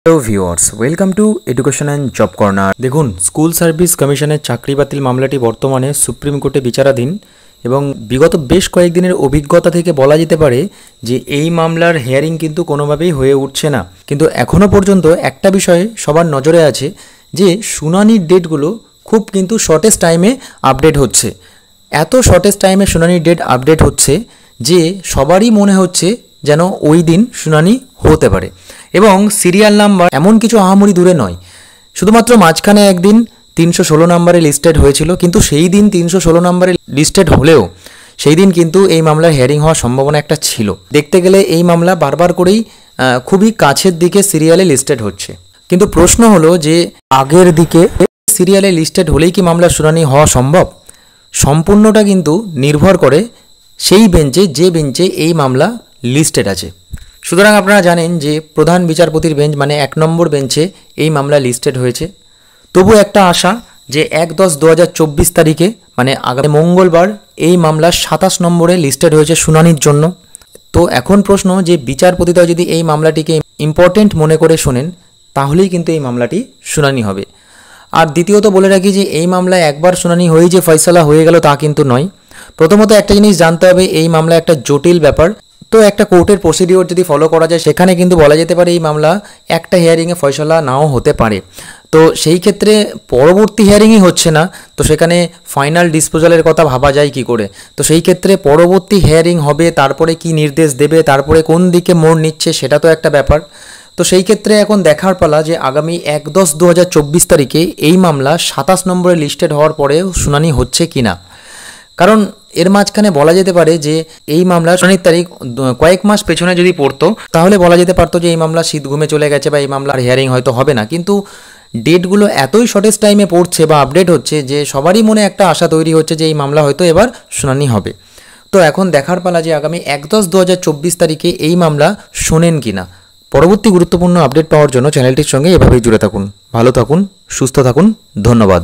Hello viewers, welcome to education and job corner. দেখুন, school service কমিশনের চাকরি বাতিল মামলাটি বর্তমানে সুপ্রিম কোর্টে বিচারাধীন এবং বিগত বেশ কয়েকদিনের অভিজ্ঞতা থেকে বলা যেতে পারে যে এই মামলার হিয়ারিং কিন্তু কোনোভাবেই হয়ে উঠছে না। কিন্তু এখনও পর্যন্ত একটা বিষয়ে সবার নজরে আছে যে শুনানির ডেটগুলো খুব কিন্তু শর্টেস্ট টাইমে আপডেট হচ্ছে। এত শর্টেস্ট টাইমে শুনানির ডেট আপডেট হচ্ছে যে সবারই মনে হচ্ছে যেন ওই দিন শুনানি হতে পারে এবং সিরিয়াল নাম্বার এমন কিছু আহামরি দূরে নয়, শুধুমাত্র মাঝখানে একদিন 316 নম্বরে লিস্টেড হয়েছিল, কিন্তু সেই দিন 316 নম্বরে লিস্টেড হলেও সেই দিন কিন্তু এই মামলার হিয়ারিং হওয়ার সম্ভাবনা একটা ছিল। দেখতে গেলে এই মামলা বারবার করেই খুবই কাছের দিকে সিরিয়ালে লিস্টেড হচ্ছে। কিন্তু প্রশ্ন হলো যে আগের দিকে সিরিয়ালে লিস্টেড হলেই কি মামলার শুনানি হওয়া সম্ভব? সম্পূর্ণটা কিন্তু নির্ভর করে সেই বেঞ্চে যে বেঞ্চে এই মামলা লিস্টেড আছে। সুতরাং আপনারা জানেন যে প্রধান বিচারপতির বেঞ্চ মানে 1 নম্বর বেঞ্চে এই মামলা লিস্টেড হয়েছে। তবু একটা আশা যে 1/10/2024 তারিখে মানে আগামী মঙ্গলবার এই মামলা 27 নম্বরে লিস্টেড হয়েছে শুনানির জন্য। তো এখন প্রশ্ন যে বিচারপতিরা যদি এই মামলাটিকে ইম্পর্টেন্ট মনে করে শোনেন তাহলেই কিন্তু এই মামলাটি শুনানি হবে। আর দ্বিতীয়ত বলে রাখি যে এই মামলায় একবার শুনানি হয়েই যে ফয়সালা হয়ে গেল তা কিন্তু নয়। প্রথমত একটা জিনিস জানতে হবে, এই মামলা একটা জটিল ব্যাপার। তো একটা কোর্টের প্রসিডিওর যদি ফলো করা যায় সেখানে কিন্তু বলা যেতে পারে এই মামলা একটা হিয়ারিংয়ে ফয়সালা নাও হতে পারে। তো সেই ক্ষেত্রে পরবর্তী হিয়ারিংই হচ্ছে না, তো সেখানে ফাইনাল ডিসপোজালের কথা ভাবা যায় কি করে? তো সেই ক্ষেত্রে পরবর্তী হিয়ারিং হবে, তারপরে কি নির্দেশ দেবে, তারপরে কোন দিকে মোড় নিচ্ছে সেটা তো একটা ব্যাপার। তো সেই ক্ষেত্রে এখন দেখার পালা যে আগামী 1/10/2024 তারিখে এই মামলা 27 নম্বরে লিস্টেড হওয়ার পরেও শুনানি হচ্ছে কি না। কারণ এর মাঝখানে বলা যেতে পারে যে এই মামলার শুনানির তারিখ কয়েক মাস পেছনে যদি পড়তো তাহলে বলা যেতে পারতো যে এই মামলা শীত ঘুমে চলে গেছে বা এই মামলার হিয়ারিং হয়তো হবে না। কিন্তু ডেটগুলো এতই শর্টেস্ট টাইমে পড়ছে বা আপডেট হচ্ছে যে সবারই মনে একটা আশা তৈরি হচ্ছে যে এই মামলা হয়তো এবার শুনানি হবে। তো এখন দেখার পালা যে আগামী 1/10/2024 তারিখে এই মামলা শোনেন কি না। পরবর্তী গুরুত্বপূর্ণ আপডেট পাওয়ার জন্য চ্যানেলটির সঙ্গে এভাবেই জুড়ে থাকুন। ভালো থাকুন, সুস্থ থাকুন, ধন্যবাদ।